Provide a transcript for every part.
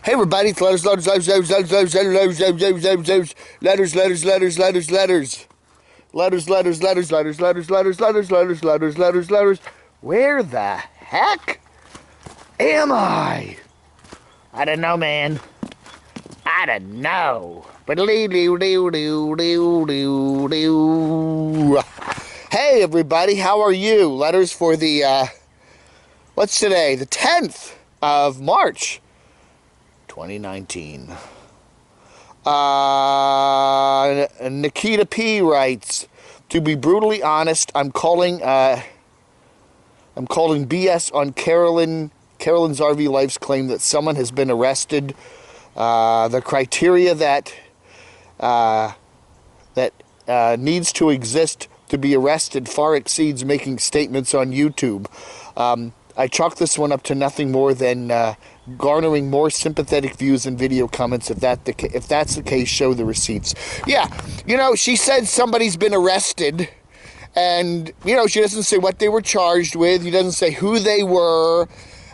Hey everybody, it's letters. Where the heck am I? I don't know, man. I don't know. Hey everybody, how are you? Letters for the, what's today? The 10th of March, 2019. Nikita P writes, to be brutally honest, I'm calling BS on Carolyn's RV Life's claim that someone has been arrested. The criteria that needs to exist to be arrested far exceeds making statements on YouTube. I chalk this one up to nothing more than garnering more sympathetic views and video comments. If that's the case, show the receipts. Yeah, you know, she said somebody's been arrested, and, you know, she doesn't say what they were charged with. She doesn't say who they were,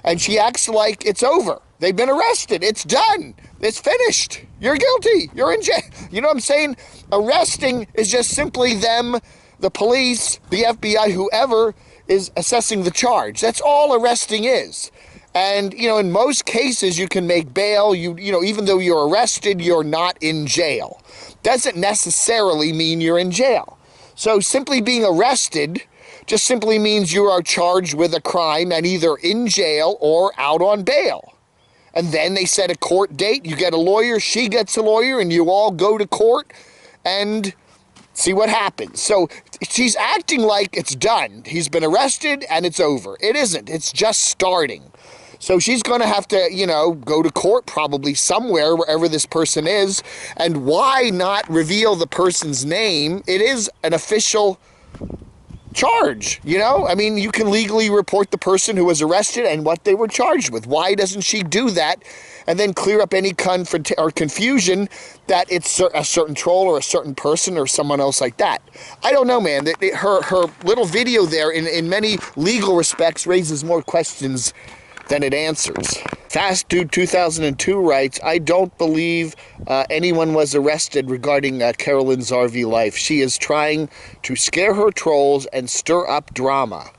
and she acts like it's over. They've been arrested. It's done. It's finished. You're guilty. You're in jail. You know what I'm saying? Arresting is just simply them, the police, the FBI, whoever is assessing the charge. That's all arresting is. And, you know, in most cases, you can make bail. You know, even though you're arrested, you're not in jail. Doesn't necessarily mean you're in jail. So simply being arrested just simply means you are charged with a crime and either in jail or out on bail. And then they set a court date. You get a lawyer, she gets a lawyer, and you all go to court and see what happens. So she's acting like it's done. He's been arrested and it's over. It isn't. It's just starting. So she's going to have to, you know, go to court probably somewhere, wherever this person is. And why not reveal the person's name? It is an official charge, you know? I mean, you can legally report the person who was arrested and what they were charged with. Why doesn't she do that and then clear up any confusion that it's a certain troll or a certain person or someone else like that? I don't know, man. Her little video there, in many legal respects, raises more questions than it answers. Fast Dude 2002 writes, I don't believe anyone was arrested regarding Carolyn's RV Life. She is trying to scare her trolls and stir up drama.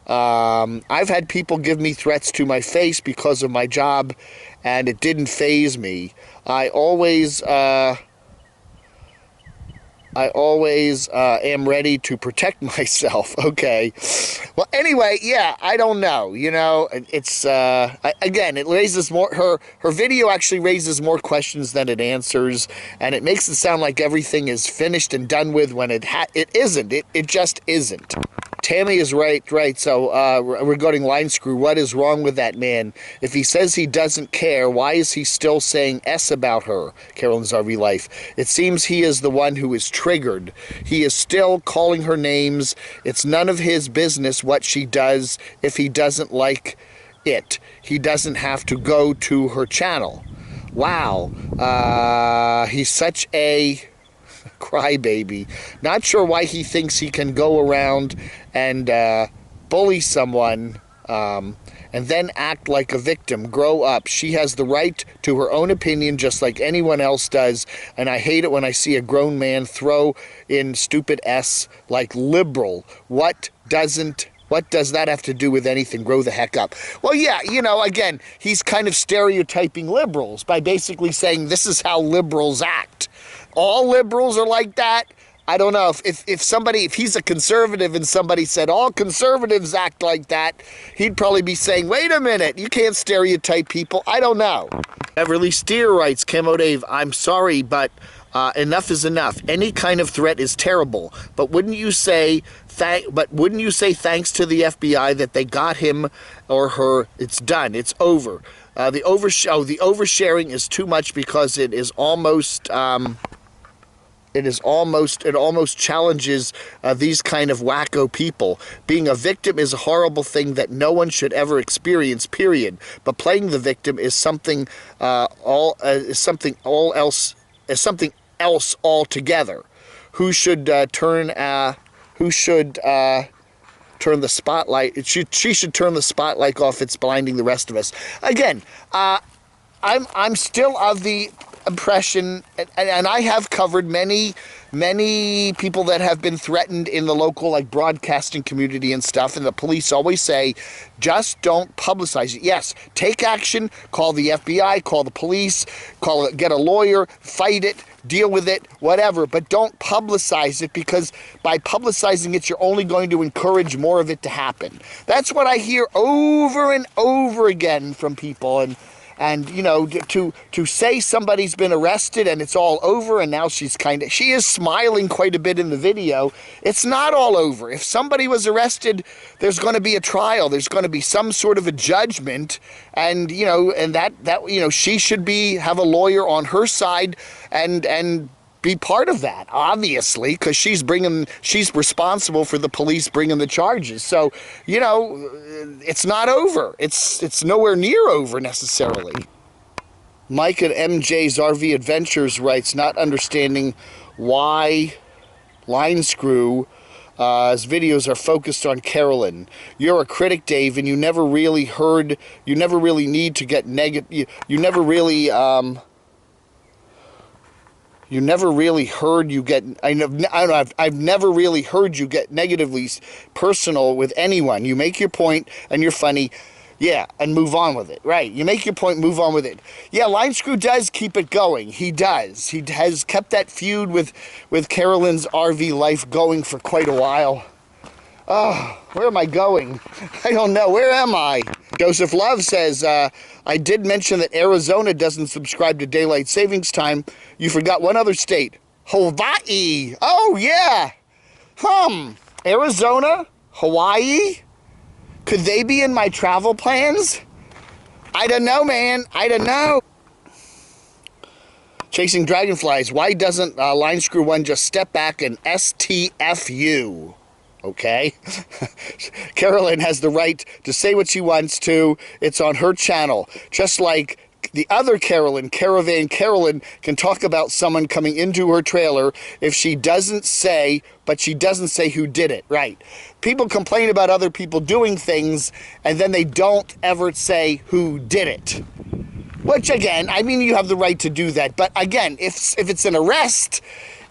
I've had people give me threats to my face because of my job, and it didn't faze me. I always am ready to protect myself. Okay. Well, anyway, yeah, I don't know. You know, it's, again, it raises more, her video actually raises more questions than it answers, and it makes it sound like everything is finished and done with when it isn't. It just isn't. Tammy is right. So, regarding Linescrew, what is wrong with that man? If he says he doesn't care, why is he still saying S about her, Carolyn's RV Life? It seems he is the one who is triggered. He is still calling her names. It's none of his business what she does. If he doesn't like it, he doesn't have to go to her channel. Wow. He's such a crybaby. Not sure why he thinks he can go around and bully someone and then act like a victim. Grow up. She has the right to her own opinion just like anyone else does, and I hate it when I see a grown man throw in stupid S like liberal. What does that have to do with anything? Grow the heck up. Well, yeah, you know, again, he's kind of stereotyping liberals by basically saying this is how liberals act. All liberals are like that. I don't know if he's a conservative and somebody said all conservatives act like that, he'd probably be saying, wait a minute, you can't stereotype people. I don't know. Everly Steer writes, camodave, I'm sorry, but enough is enough. Any kind of threat is terrible. But wouldn't you say thanks to the FBI that they got him or her? It's done. It's over. The oversharing is too much because it almost challenges these kind of wacko people. Being a victim is a horrible thing that no one should ever experience, period. But playing the victim is something something else altogether. Who should turn the spotlight? She should turn the spotlight off. It's blinding the rest of us. Again, I'm still of the impression, and I have covered many people that have been threatened in the local like broadcasting community and stuff, and the police always say, just don't publicize it. Yes, take action, call the FBI, call the police, get a lawyer, fight it, deal with it, whatever, but don't publicize it, because by publicizing it, you're only going to encourage more of it to happen. That's what I hear over and over again from people. And you know, to say somebody's been arrested and it's all over, and now she is smiling quite a bit in the video. It's not all over. If somebody was arrested, there's going to be a trial. There's going to be some sort of a judgment, and you know, and that you know, she should have a lawyer on her side and be part of that, obviously, because she's responsible for the police bringing the charges. So, you know, it's not over. It's nowhere near over necessarily. Mike at MJ's RV Adventures writes, not understanding why Linescrew his videos are focused on Carolyn. You're a critic, Dave, and you never really need to get negative. You never really heard you get. I've never really heard you get negatively personal with anyone. You make your point and you're funny, yeah, and move on with it. Right? You make your point, move on with it. Yeah, Linescrew does keep it going. He does. He has kept that feud with Carolyn's RV life going for quite a while. Oh, where am I going? I don't know. Where am I? Joseph Love says, I did mention that Arizona doesn't subscribe to daylight savings time. You forgot one other state. Hawaii. Oh, yeah. Arizona? Hawaii? Could they be in my travel plans? I don't know, man. I don't know. Chasing Dragonflies. Why doesn't Linescrew1 just step back and STFU? Okay? Carolyn has the right to say what she wants to. It's on her channel. Just like the other Carolyn, Caravan Carolyn, can talk about someone coming into her trailer if she doesn't say, but she doesn't say who did it. Right. People complain about other people doing things, and then they don't ever say who did it. Which, again, I mean, you have the right to do that. But, again, if it's an arrest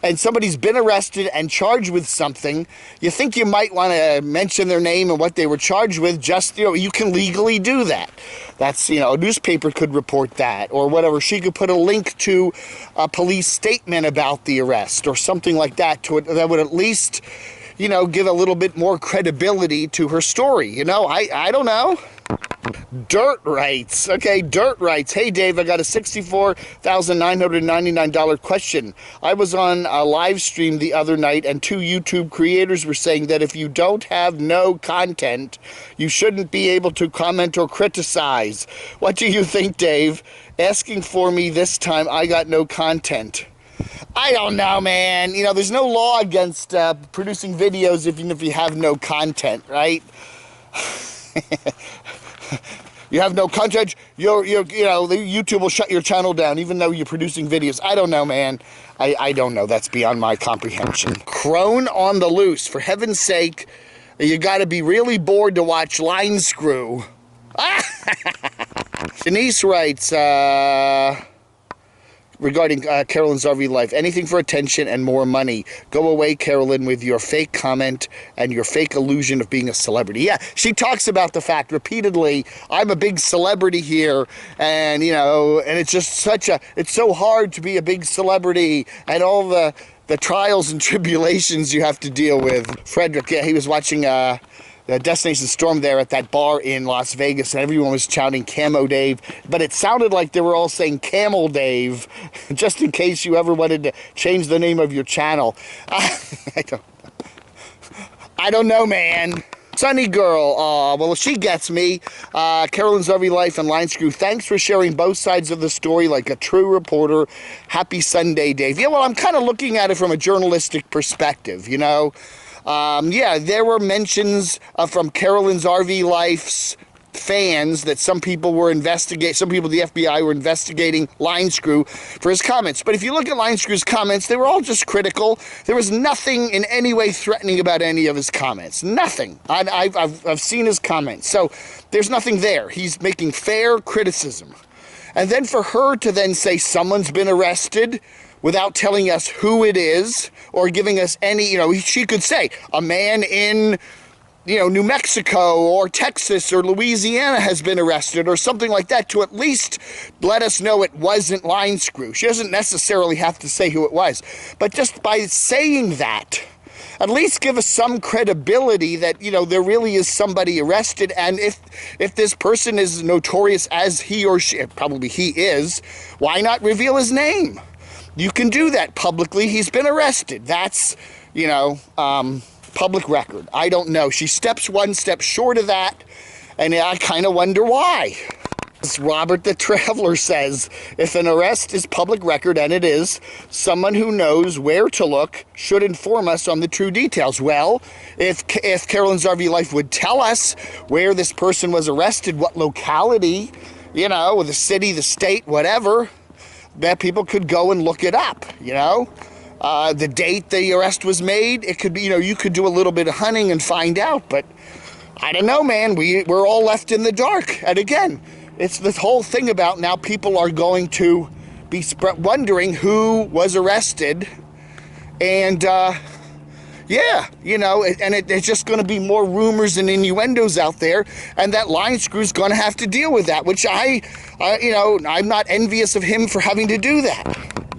and somebody's been arrested and charged with something, you think you might want to mention their name and what they were charged with. Just, you know, you can legally do that. That's, you know, a newspaper could report that or whatever. She could put a link to a police statement about the arrest or something like that that would at least, you know, give a little bit more credibility to her story. You know, I don't know. Dirt writes. Okay, Dirt writes, hey Dave, I got a $64,999 question. I was on a live stream the other night and two YouTube creators were saying that if you don't have no content, you shouldn't be able to comment or criticize. What do you think, Dave? Asking for me this time, I got no content. I don't know, man. You know, there's no law against producing videos even if you have no content, right? You have no content, you know, YouTube will shut your channel down even though you're producing videos. I don't know, man. I don't know. That's beyond my comprehension. Crone on the loose. For heaven's sake, you got to be really bored to watch Linescrew. Denise writes, regarding Carolyn's RV life, anything for attention and more money. Go away, Carolyn, with your fake comment and your fake illusion of being a celebrity. Yeah, she talks about the fact repeatedly, I'm a big celebrity here, and, you know, and it's just it's so hard to be a big celebrity, and all the trials and tribulations you have to deal with. Frederick, yeah, he was watching Destination Storm there at that bar in Las Vegas, and everyone was shouting Camo Dave, but it sounded like they were all saying Camel Dave, just in case you ever wanted to change the name of your channel. I don't know, man. Sunny Girl, well, she gets me. Carolyn's RV Life and Linescrew, thanks for sharing both sides of the story like a true reporter. Happy Sunday, Dave. Yeah, well, I'm kind of looking at it from a journalistic perspective, you know. Yeah, there were mentions from Carolyn's RV Life's fans that some people the FBI were investigating Linescrew for his comments. But if you look at Linescrew's comments, they were all just critical. There was nothing in any way threatening about any of his comments. Nothing. I've seen his comments. So there's nothing there. He's making fair criticism. And then for her to then say someone's been arrested without telling us who it is or giving us any, she could say a man in, New Mexico or Texas or Louisiana has been arrested or something like that to at least let us know it wasn't Linescrew. She doesn't necessarily have to say who it was. But just by saying that, at least give us some credibility that, there really is somebody arrested. And if this person is notorious as he or she, probably he is, why not reveal his name? You can do that publicly. He's been arrested. That's, public record. I don't know. She steps one step short of that, and I kind of wonder why. As Robert the Traveler says, if an arrest is public record, and it is, someone who knows where to look should inform us on the true details. Well, if Carolyn's RV Life would tell us where this person was arrested, what locality, the city, the state, whatever, that people could go and look it up, the date the arrest was made. It could be, you could do a little bit of hunting and find out, but I don't know, man. We're all left in the dark. And again, it's this whole thing about now people are going to be wondering who was arrested. And, and it's just going to be more rumors and innuendos out there. And that Linescrew's going to have to deal with that, which I'm not envious of him for having to do that.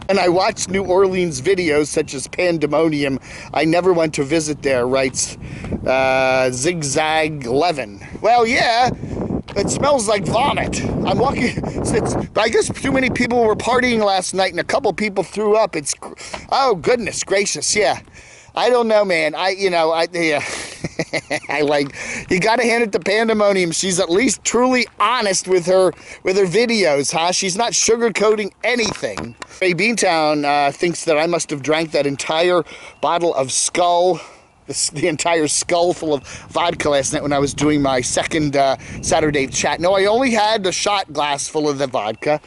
And I watch New Orleans videos such as Pandemonium. I never went to visit there, writes Zigzag 11. Well, yeah, it smells like vomit. I'm walking, I guess too many people were partying last night and a couple people threw up. Oh, goodness gracious, yeah. I don't know, man. I you got to hand it to Pandemonium. She's at least truly honest with her videos, huh? She's not sugarcoating anything. Ray Beantown thinks that I must have drank that entire bottle of Skull, the entire skull full of vodka last night when I was doing my second Saturday chat. No, I only had a shot glass full of the vodka.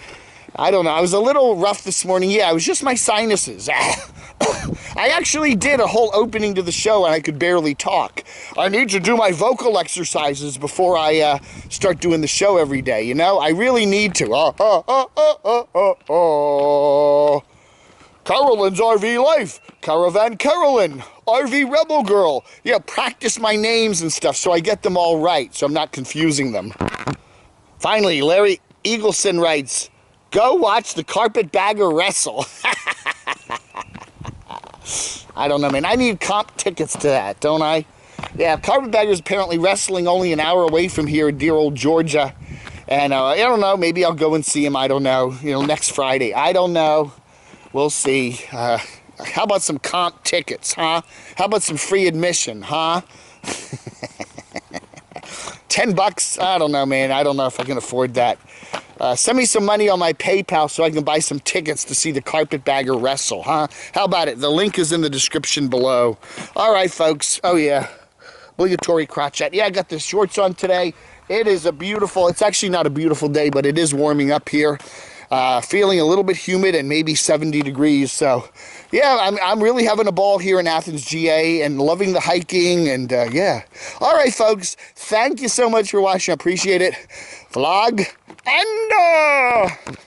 I don't know. I was a little rough this morning. Yeah, it was just my sinuses. I actually did a whole opening to the show and I could barely talk. I need to do my vocal exercises before I start doing the show every day, I really need to. Carolyn's RV Life. Caravan Carolyn. RV Rebel Girl. Yeah, practice my names and stuff so I get them all right, so I'm not confusing them. Finally, Larry Eagleson writes, go watch the Carpetbagger wrestle. I don't know, man. I need comp tickets to that, don't I? Yeah, Carpetbagger's apparently wrestling only an hour away from here in dear old Georgia. And I don't know, maybe I'll go and see him, I don't know, next Friday. I don't know. We'll see. How about some comp tickets, huh? How about some free admission, huh? $10? I don't know, man. I don't know if I can afford that. Send me some money on my PayPal so I can buy some tickets to see the Carpetbagger wrestle, huh? How about it? The link is in the description below. All right, folks. Oh, yeah. Obligatory crotchet. Yeah, I got the shorts on today. It is it's actually not a beautiful day, but it is warming up here. Feeling a little bit humid and maybe 70 degrees. So, yeah, I'm really having a ball here in Athens, GA, and loving the hiking. And, yeah. All right, folks. Thank you so much for watching. I appreciate it. Vlog and